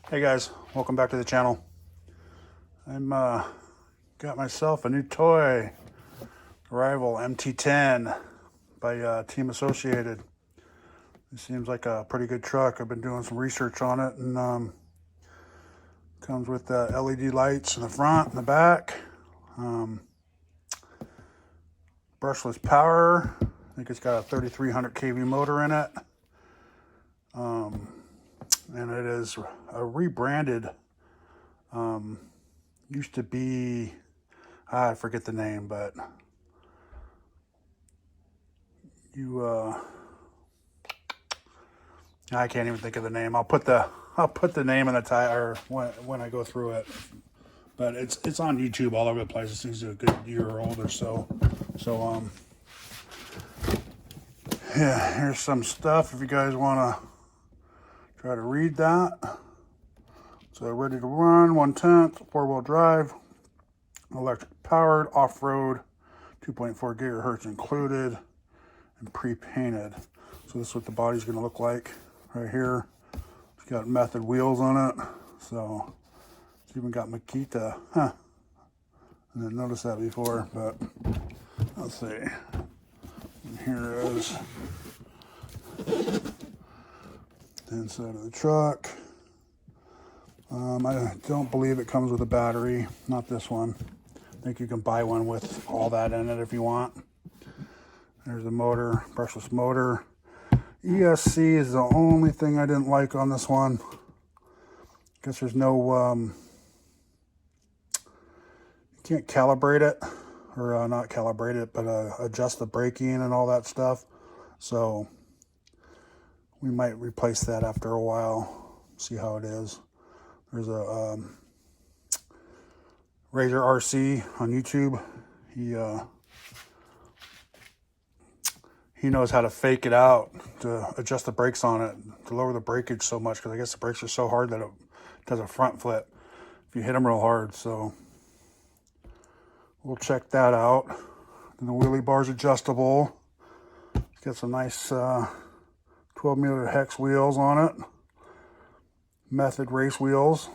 Hey guys, welcome back to the channel. I'm got myself a new toy, Arrival MT10 by Team Associated. It seems like a pretty good truck. I've been doing some research on it, and comes with LED lights in the front and the back. Brushless power. I think it's got a 3300 kV motor in it. And it is a rebranded, used to be, I forget the name, but I can't even think of the name. I'll put the name in the title when I go through it. But it's on YouTube all over the place. It seems to be a good year old or so. So yeah, here's some stuff if you guys want to try to read that. So ready to run, 1/10, 4-wheel drive, electric powered, off-road, 2.4 gigahertz included, and pre-painted. So this is what the body's going to look like right here. It's got method wheels on it. So it's even got Makita. Huh. I didn't notice that before, but let's see. And here is the inside of the truck. I don't believe it comes with a battery, not this one. I think you can buy one with all that in it if you want. There's the motor, brushless motor. ESC is the only thing I didn't like on this one. Guess there's no, you can't calibrate it, or not calibrate it, but adjust the braking and all that stuff. So we might replace that after a while, see how it is. There's a Razor RC on YouTube. He knows how to fake it out to adjust the brakes on it to lower the breakage so much, because I guess the brakes are so hard that it does a front flip if you hit them real hard. So we'll check that out. And the wheelie bar's adjustable. It's got some nice 12mm hex wheels on it. Method race wheels,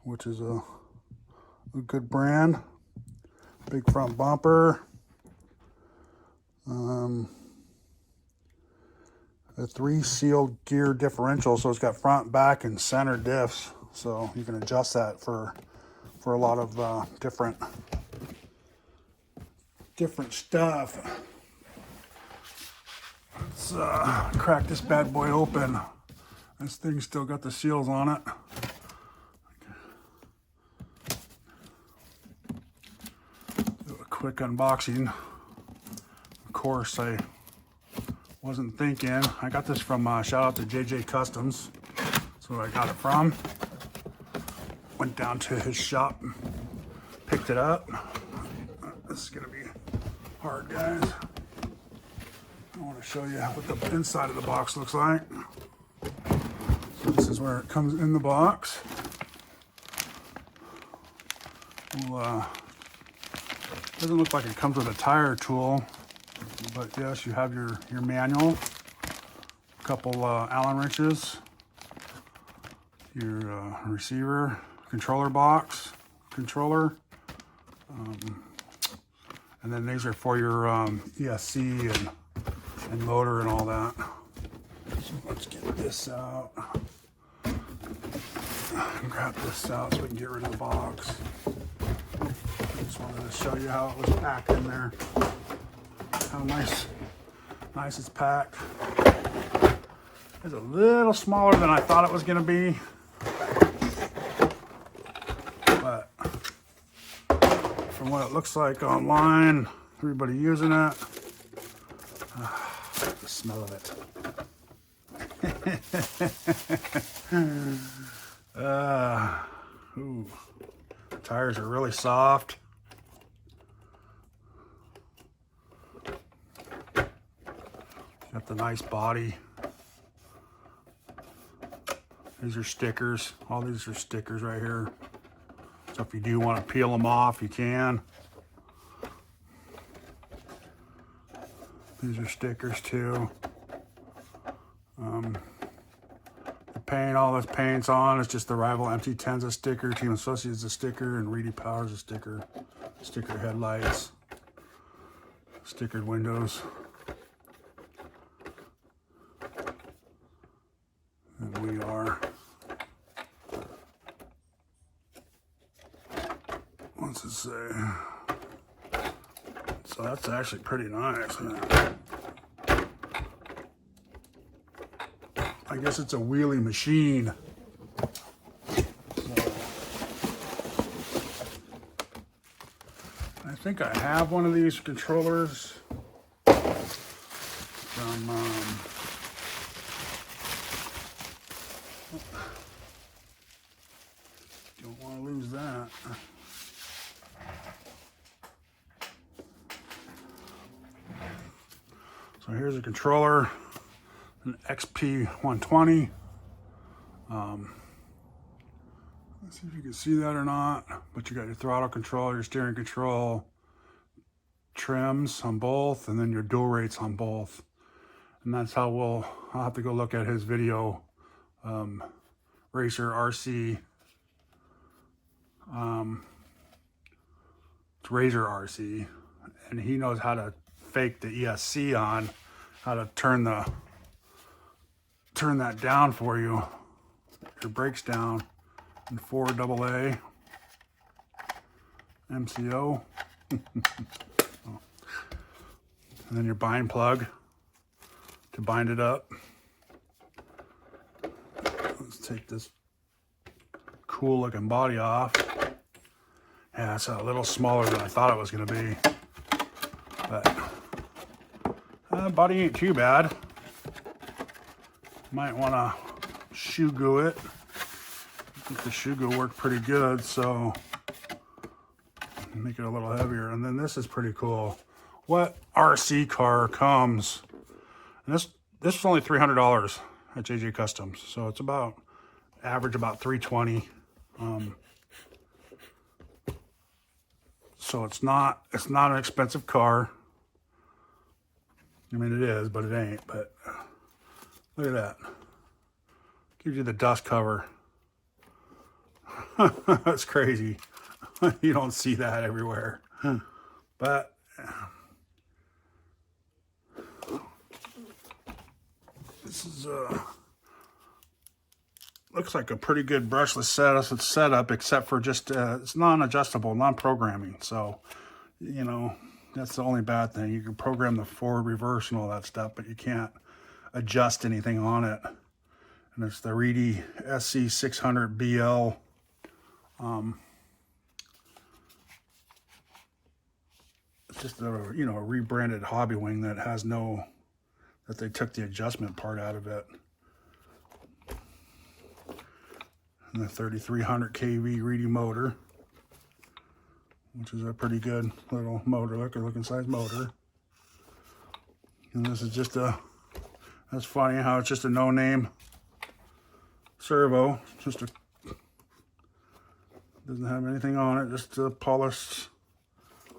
which is a good brand. Big front bumper. A 3-sealed gear differential, so it's got front, back, and center diffs. So you can adjust that for a lot of different stuff. Let's crack this bad boy open. This thing's still got the seals on it. Do a quick unboxing. Of course, I wasn't thinking. I got this from, shout out to JJ Customs. That's where I got it from. Went down to his shop, picked it up. This is gonna be hard, guys. I want to show you what the inside of the box looks like. So this is where it comes in the box. Well, doesn't look like it comes with a tire tool, but yes, you have your manual, a couple Allen wrenches, your receiver, controller box, controller, and then these are for your ESC and motor and all that. So let's get this out. Grab this out so we can get rid of the box. Just wanted to show you how it was packed in there. How nice it's packed. It's a little smaller than I thought it was gonna be. But from what it looks like online, everybody using it, the smell of it. Ooh, the tires are really soft. Got the nice body. These are stickers. All these are stickers right here. So if you do want to peel them off, you can. These are stickers too. The paint. All this paint's on. It's just the Rival MT10's a sticker, Team Associates a sticker, and Reedy Power's a sticker. Sticker headlights, stickered windows. And we are, what's it say? So that's actually pretty nice. I guess it's a wheelie machine. So, I think I have one of these controllers from don't want to lose that. So here's a controller, an XP120. Let's see if you can see that or not, but you got your throttle control, your steering control, trims on both, and then your dual rates on both. And that's how I'll have to go look at his video, Racer RC, it's Razor RC, and he knows how to fake the ESC on, how to turn that down for you, your brakes down, and 4AA MCO. And then your bind plug to bind it up. Let's take this cool looking body off. Yeah, it's a little smaller than I thought it was going to be, but body ain't too bad. Might want to shoe glue it. I think the shoe glue worked pretty good, so make it a little heavier. And then this is pretty cool. What RC car comes? And this is only $300 at JJ Customs, so it's about average about $320. So it's not an expensive car. I mean, it is, but it ain't. But look at that. Gives you the dust cover. That's crazy. You don't see that everywhere. But this is looks like a pretty good brushless setup, except for just it's non-adjustable, non-programming. So, you know, that's the only bad thing. You can program the forward, reverse, and all that stuff, but you can't adjust anything on it. And it's the Reedy SC600BL. It's just a, you know, a rebranded hobby wing that has no, that they took the adjustment part out of it. And the 3300 kV Reedy motor, which is a pretty good little motor. Looking size motor. And this is just a, that's funny how it's just a no-name servo. Just a, doesn't have anything on it, just a polished,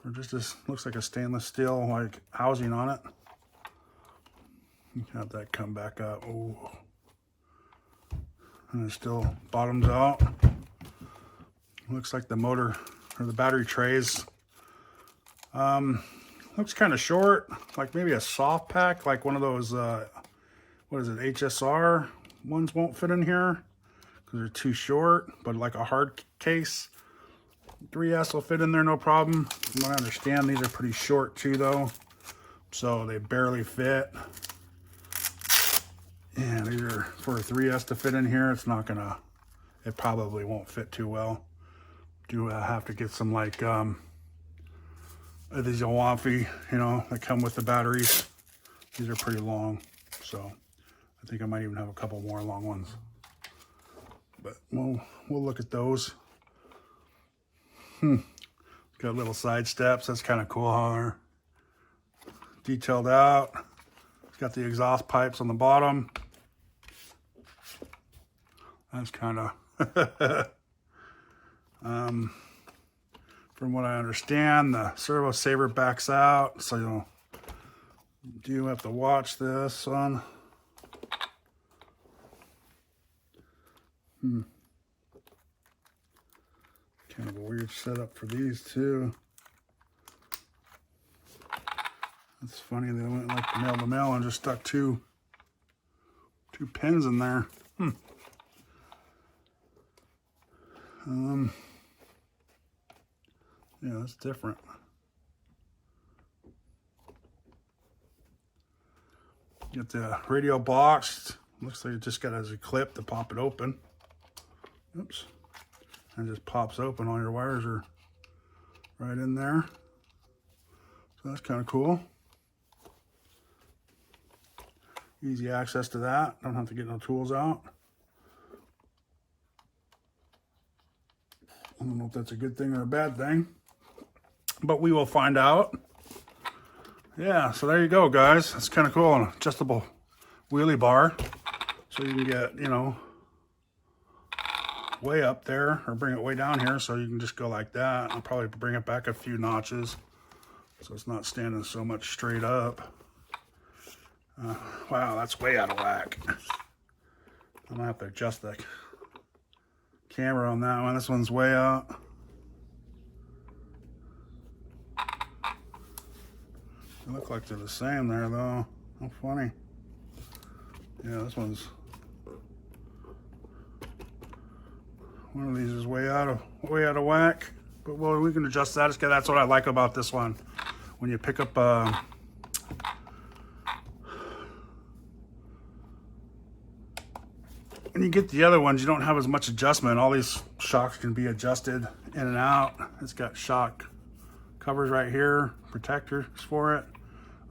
or just this, looks like a stainless steel like housing on it. You can have that come back up. Ooh. And it still bottoms out. Looks like the motor or the battery trays. Looks kind of short, like maybe a soft pack, like one of those, what is it, HSR ones won't fit in here because they're too short, but like a hard case 3S will fit in there no problem. From what I understand, these are pretty short too though, so they barely fit. And these are for a 3S to fit in here. It's not gonna, it probably won't fit too well. Do have to get some like these Awafi, you know, that come with the batteries. These are pretty long, so I think I might even have a couple more long ones. But we'll look at those. Got little side steps. That's kind of cool how they're detailed out. It's got the exhaust pipes on the bottom. That's kind of from what I understand, the servo saver backs out, so you do have to watch this one. Kind of a weird setup for these too. It's funny, they went like male to male and just stuck two pins in there. Yeah, that's different. Get the radio boxed. Looks like it just got a clip to pop it open. Oops. And it just pops open. All your wires are right in there. So that's kind of cool. Easy access to that. Don't have to get no tools out. I don't know if that's a good thing or a bad thing, but we will find out. Yeah, so there you go, guys. That's kind of cool. An adjustable wheelie bar. So you can get, you know, way up there or bring it way down here. So you can just go like that. I'll probably bring it back a few notches so it's not standing so much straight up. Wow, that's way out of whack. I'm gonna have to adjust the camera on that one. This one's way out. They look like they're the same there though. How funny. Yeah, this one's, one of these is way out of whack. But well, we can adjust that. That's what I like about this one. When you pick up when you get the other ones, you don't have as much adjustment. All these shocks can be adjusted in and out. It's got shock covers right here, protectors for it.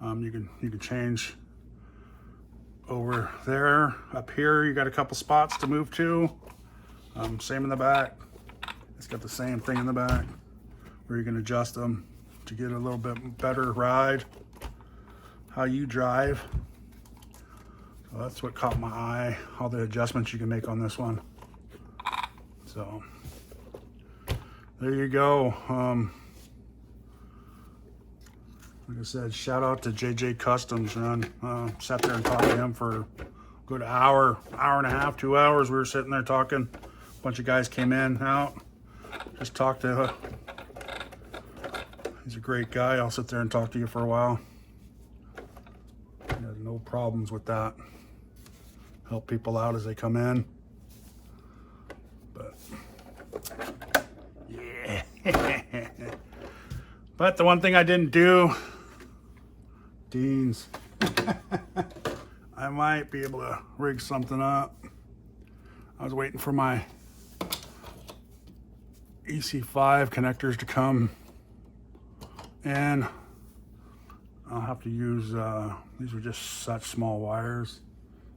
You can change over there. Up here, you got a couple spots to move to. Same in the back. It's got the same thing in the back where you can adjust them to get a little bit better ride, how you drive. So that's what caught my eye, all the adjustments you can make on this one. So there you go. Like I said, shout out to JJ Customs, man. Sat there and talked to him for a good hour and a half, 2 hours. We were sitting there talking. A bunch of guys came in, out. Just talked to he's a great guy. I'll sit there and talk to you for a while. There's no problems with that. Help people out as they come in. But yeah. But the one thing I didn't do, Deans. I might be able to rig something up. I was waiting for my EC5 connectors to come in. I'll have to use, these are just such small wires.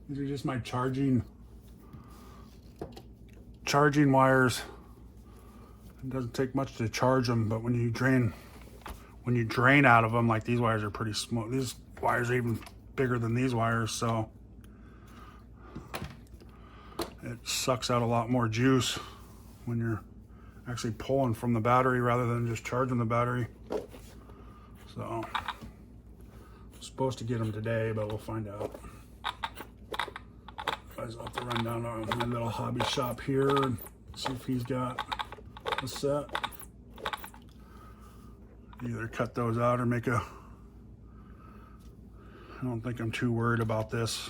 These are just my charging wires. It doesn't take much to charge them, but when you drain out of them, like these wires are pretty small. These wires are even bigger than these wires, so it sucks out a lot more juice when you're actually pulling from the battery rather than just charging the battery. So I'm supposed to get them today, but we'll find out. Guys, I'll have to run down to my little hobby shop here and see if he's got a set. Either cut those out or make a, I don't think I'm too worried about this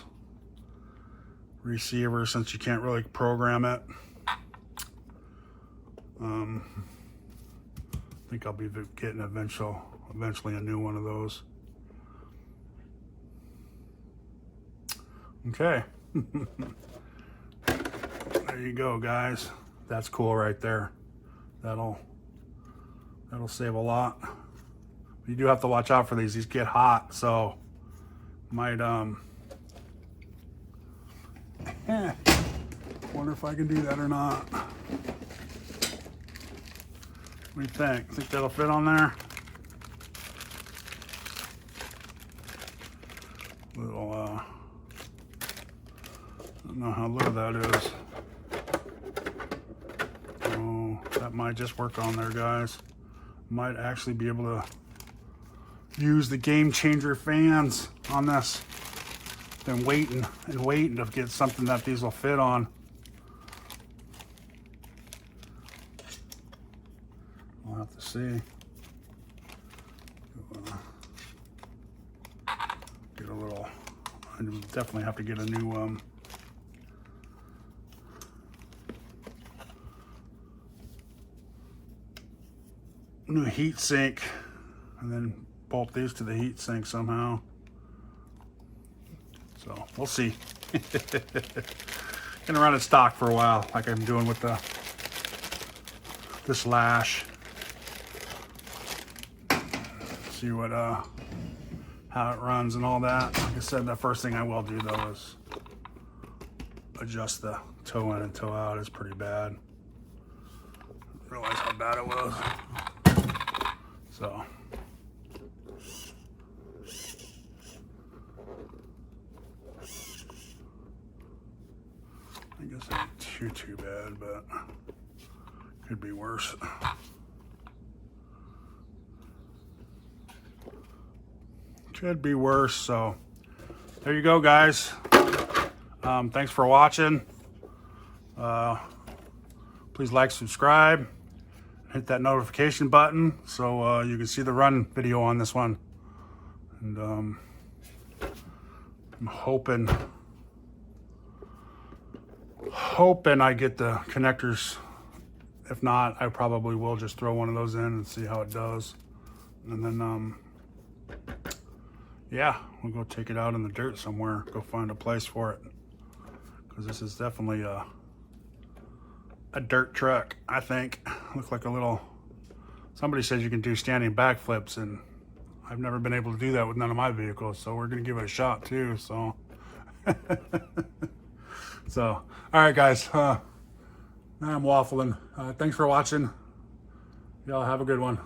receiver since you can't really program it. I think I'll be getting eventually a new one of those. Okay. There you go, guys. That's cool right there. That'll save a lot. You do have to watch out for these. These get hot, so might wonder if I can do that or not. What do you think? Think that'll fit on there? Little I don't know how low that is. Oh, that might just work on there, guys. Might actually be able to use the Game Changer fans on this. Been waiting to get something that these will fit on. see. Get a little, I definitely have to get a new heat sink, and then bolt these to the heat sink somehow. So we'll see. Gonna run it stock for a while, like I'm doing with this lash. See what how it runs and all that. Like I said, the first thing I will do though is adjust the toe in and toe out. It's pretty bad. Didn't realize how bad it was. So I guess not too bad, but could be worse. Could be worse. So there you go, guys. Thanks for watching. Please like, subscribe, hit that notification button so you can see the run video on this one. And I'm hoping I get the connectors. If not, I probably will just throw one of those in and see how it does. And then yeah, we'll go take it out in the dirt somewhere, go find a place for it, because this is definitely a dirt truck. I think looks like a little, somebody says you can do standing backflips, and I've never been able to do that with none of my vehicles, so we're gonna give it a shot too. So so all right, guys, now I'm waffling. Thanks for watching. Y'all have a good one.